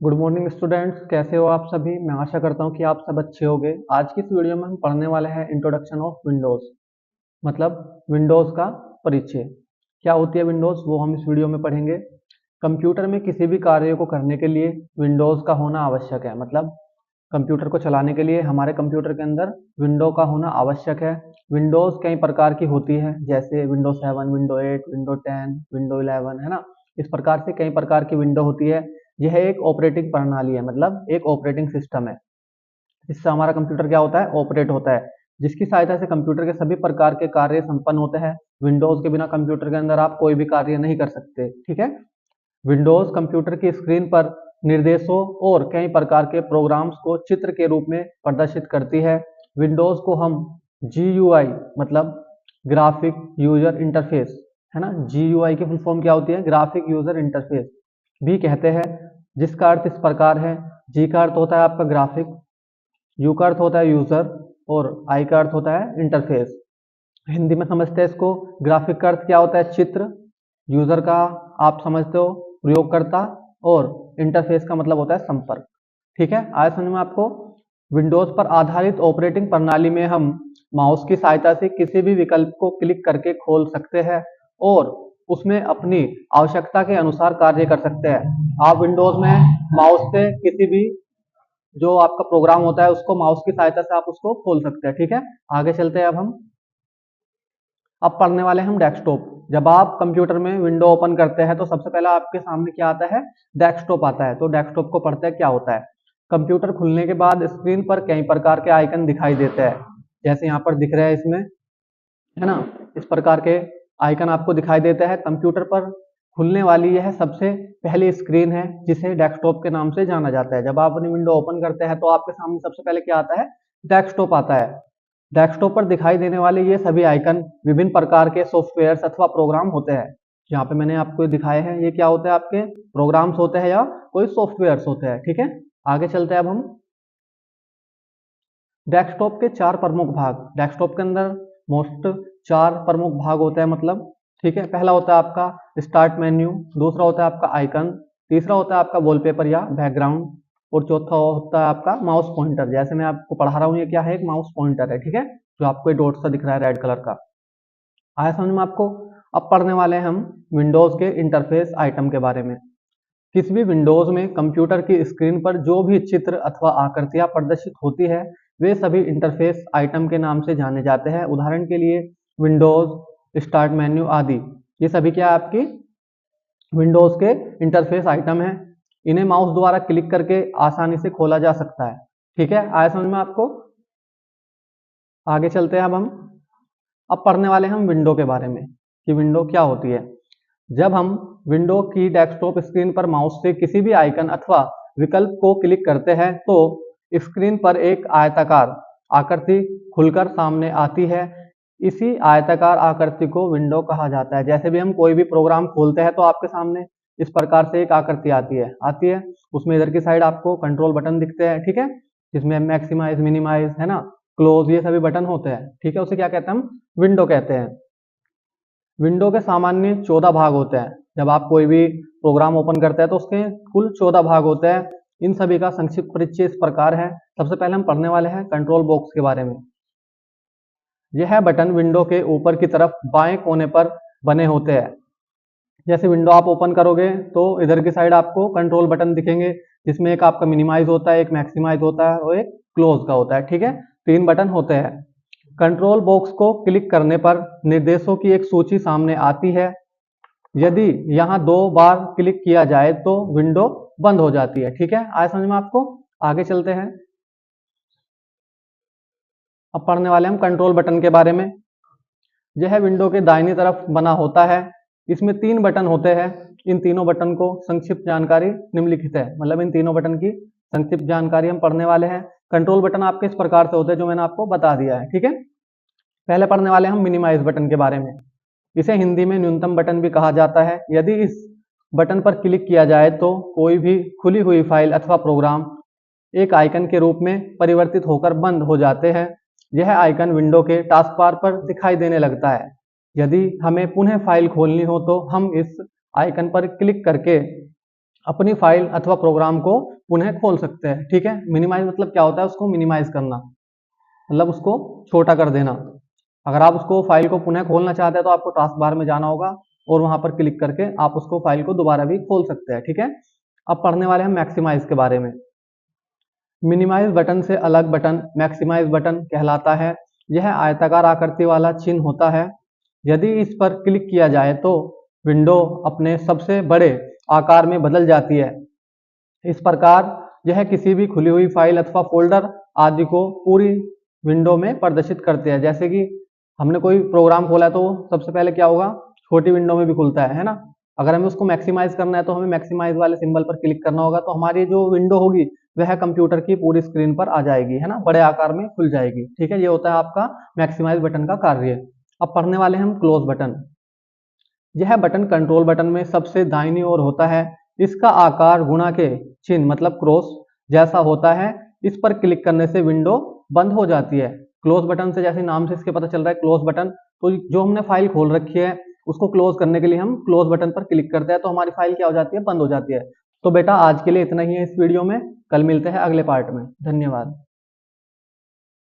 Good morning students, कैसे हो आप सभी। मैं आशा करता हूँ कि आप सब अच्छे होंगे। आज की इस वीडियो में हम पढ़ने वाले हैं इंट्रोडक्शन ऑफ विंडोज़, मतलब विंडोज़ का परिचय। क्या होती है विंडोज़, वो हम इस वीडियो में पढ़ेंगे। कंप्यूटर में किसी भी कार्य को करने के लिए विंडोज़ का होना आवश्यक है, मतलब कंप्यूटर को चलाने के लिए हमारे कंप्यूटर के अंदर विंडो का होना आवश्यक है। विंडोज़ कई प्रकार की होती है, जैसे विंडो 7, विंडो 8, विंडो 10, विंडो 11, है ना। इस प्रकार से कई प्रकार की विंडो होती है। यह एक ऑपरेटिंग प्रणाली है, मतलब एक ऑपरेटिंग सिस्टम है जिससे हमारा कंप्यूटर क्या होता है, ऑपरेट होता है, जिसकी सहायता से कंप्यूटर के सभी प्रकार के कार्य संपन्न होते हैं। विंडोज़ के बिना कंप्यूटर के अंदर आप कोई भी कार्य नहीं कर सकते, ठीक है। विंडोज़ कंप्यूटर की स्क्रीन पर निर्देशों और कई प्रकार के प्रोग्राम्स को चित्र के रूप में प्रदर्शित करती है। विंडोज़ को हम GUI, मतलब ग्राफिक यूजर इंटरफेस, है ना। GUI की फुल फॉर्म क्या होती है, ग्राफिक यूजर इंटरफेस भी कहते हैं, जिसका अर्थ इस प्रकार है। जी का अर्थ होता है आपका ग्राफिक, यू का अर्थ होता है यूजर, और आई का अर्थ होता है इंटरफेस। हिंदी में समझते हैं इसको। ग्राफिक का अर्थ क्या होता है, चित्र। यूजर का आप समझते हो प्रयोगकर्ता, और इंटरफेस का मतलब होता है संपर्क, ठीक है। आया समझ में आपको। विंडोज पर आधारित ऑपरेटिंग प्रणाली में हम माउस की सहायता से किसी भी विकल्प को क्लिक करके खोल सकते हैं और उसमें अपनी आवश्यकता के अनुसार कार्य कर सकते हैं। आप विंडोज में माउस से किसी भी जो आपका प्रोग्राम होता है उसको माउस की सहायता से आप उसको खोल सकते हैं, ठीक है। आगे चलते हैं अब पढ़ने वाले हैं हम डेस्कटॉप। जब आप कंप्यूटर में विंडो ओपन करते हैं तो सबसे पहले आपके सामने क्या आता है, डेस्कटॉप आता है। तो डेस्कटॉप को पढ़ते हैं क्या होता है। कंप्यूटर खुलने के बाद स्क्रीन पर कई प्रकार के आइकन दिखाई देते हैं, जैसे यहाँ पर दिख रहे हैं इसमें, है ना। इस प्रकार के आइकन आपको दिखाई देते हैं। कंप्यूटर पर खुलने वाली यह सबसे पहली स्क्रीन है जिसे डेस्कटॉप के नाम से जाना जाता है। जब आप अपनी विंडो ओपन करते हैं तो आपके सामने सबसे पहले क्या आता है, डेस्कटॉप आता है। डेस्कटॉप पर दिखाई देने वाले ये सभी आइकन विभिन्न प्रकार के सॉफ्टवेयर अथवा प्रोग्राम होते हैं। यहाँ पे मैंने आपको दिखाए हैं, ये क्या होते हैं, आपके प्रोग्राम्स होते हैं या कोई सॉफ्टवेयर होते हैं, ठीक है। आगे चलते हैं अब हम। डेस्कटॉप के चार प्रमुख भाग, डेस्कटॉप के अंदर मोस्ट चार प्रमुख भाग होते हैं, मतलब, ठीक है। पहला होता है आपका स्टार्ट मेन्यू, दूसरा होता है आपका आइकन, तीसरा होता है आपका वॉलपेपर या बैकग्राउंड, और चौथा होता है आपका माउस पॉइंटर। जैसे मैं आपको पढ़ा रहा हूँ, ये क्या है, एक माउस पॉइंटर है, ठीक है, जो आपको डॉट सा दिख रहा है रेड कलर का। आया समझ में आपको। अब पढ़ने वाले हैं हम विंडोज के इंटरफेस आइटम के बारे में। किसी भी विंडोज में कंप्यूटर की स्क्रीन पर जो भी चित्र अथवा आकृतियां प्रदर्शित होती है वे सभी इंटरफेस आइटम के नाम से जाने जाते हैं। उदाहरण के लिए विंडोज, स्टार्ट मेन्यू आदि, ये सभी क्या आपकी विंडोज के इंटरफेस आइटम है। इन्हें माउस द्वारा क्लिक करके आसानी से खोला जा सकता है, ठीक है। आया समझ में आपको। आगे चलते हैं अब पढ़ने वाले हम विंडो के बारे में कि विंडो क्या होती है। जब हम विंडो की डेस्कटॉप स्क्रीन पर माउस से किसी भी आइकन अथवा विकल्प को क्लिक करते हैं तो स्क्रीन पर एक आयताकार आकृति खुलकर सामने आती है। इसी आयताकार आकृति को विंडो कहा जाता है। जैसे भी हम कोई भी प्रोग्राम खोलते हैं तो आपके सामने इस प्रकार से एक आकृति आती है। उसमें इधर की साइड आपको कंट्रोल बटन दिखते हैं, ठीक है, जिसमें मैक्सिमाइज, मिनिमाइज, है ना, क्लोज, ये सभी बटन होते हैं, ठीक है। उसे क्या कहते हैं, हम विंडो कहते हैं। विंडो के सामान्य 14 भाग होते हैं। जब आप कोई भी प्रोग्राम ओपन करते हैं तो उसके कुल 14 भाग होते हैं। इन सभी का संक्षिप्त परिचय इस प्रकार है। सबसे पहले हम पढ़ने वाले हैं कंट्रोल बॉक्स के बारे में। यह बटन विंडो के ऊपर की तरफ बाएं कोने पर बने होते हैं। जैसे विंडो आप ओपन करोगे तो इधर की साइड आपको कंट्रोल बटन दिखेंगे, जिसमें एक आपका मिनिमाइज होता है, एक मैक्सिमाइज होता है और एक क्लोज का होता है, ठीक है। 3 बटन होते हैं। कंट्रोल बॉक्स को क्लिक करने पर निर्देशों की एक सूची सामने आती है। यदि यहाँ 2 बार क्लिक किया जाए तो विंडो बंद हो जाती है, ठीक है। आया समझ में आपको। आगे चलते हैं। अब पढ़ने वाले हम कंट्रोल बटन के बारे में। यह विंडो के दाहिनी तरफ बना होता है। इसमें 3 बटन होते हैं। इन तीनों बटन को संक्षिप्त जानकारी निम्नलिखित है, मतलब इन तीनों बटन की संक्षिप्त जानकारी हम पढ़ने वाले हैं। कंट्रोल बटन आपके इस प्रकार से होते हैं जो मैंने आपको बता दिया है, ठीक है। पहले पढ़ने वाले हम मिनिमाइज बटन के बारे में। इसे हिंदी में न्यूनतम बटन भी कहा जाता है। यदि इस बटन पर क्लिक किया जाए तो कोई भी खुली हुई फाइल अथवा प्रोग्राम एक आइकन के रूप में परिवर्तित होकर बंद हो जाते हैं। यह आइकन विंडो के टास्क बार पर दिखाई देने लगता है। यदि हमें पुनः फाइल खोलनी हो तो हम इस आइकन पर क्लिक करके अपनी फाइल अथवा प्रोग्राम को पुनः खोल सकते हैं। ठीक है, मिनिमाइज मतलब क्या होता है, उसको मिनिमाइज करना मतलब उसको छोटा कर देना। अगर आप उसको फाइल को पुनः खोलना चाहते हैं तो आपको टास्क बार में जाना होगा और वहां पर क्लिक करके आप उसको फाइल को दोबारा भी खोल सकते हैं। ठीक है, अब पढ़ने वाले हम मैक्सिमाइज के बारे में। मिनिमाइज बटन से अलग बटन मैक्सिमाइज बटन कहलाता है। यह आयताकार आकृति वाला चिन्ह होता है। यदि इस पर क्लिक किया जाए तो विंडो अपने सबसे बड़े आकार में बदल जाती है। इस प्रकार यह किसी भी खुली हुई फाइल अथवा फोल्डर आदि को पूरी विंडो में प्रदर्शित करते हैं। जैसे कि हमने कोई प्रोग्राम खोला है तो सबसे पहले क्या होगा, छोटी विंडो में भी खुलता है ना। अगर हमें उसको मैक्सिमाइज करना है तो हमें मैक्सिमाइज वाले सिंबल पर क्लिक करना होगा, तो हमारी जो विंडो होगी वह कंप्यूटर की पूरी स्क्रीन पर आ जाएगी, है ना, बड़े आकार में खुल जाएगी। ठीक है, ये होता है आपका मैक्सिमाइज बटन का कार्य। अब पढ़ने वाले हम क्लोज बटन। यह बटन कंट्रोल बटन में सबसे दाहिनी ओर होता है। इसका आकार गुणा के चिन्ह मतलब क्रॉस जैसा होता है। इस पर क्लिक करने से विंडो बंद हो जाती है। क्लोज बटन से, जैसे नाम से इसके पता चल रहा है क्लोज बटन, तो जो हमने फाइल खोल रखी है उसको क्लोज करने के लिए हम क्लोज बटन पर क्लिक करते हैं तो हमारी फाइल क्या हो जाती है, बंद हो जाती है। तो बेटा आज के लिए इतना ही है इस वीडियो में, कल मिलते हैं अगले पार्ट में। धन्यवाद।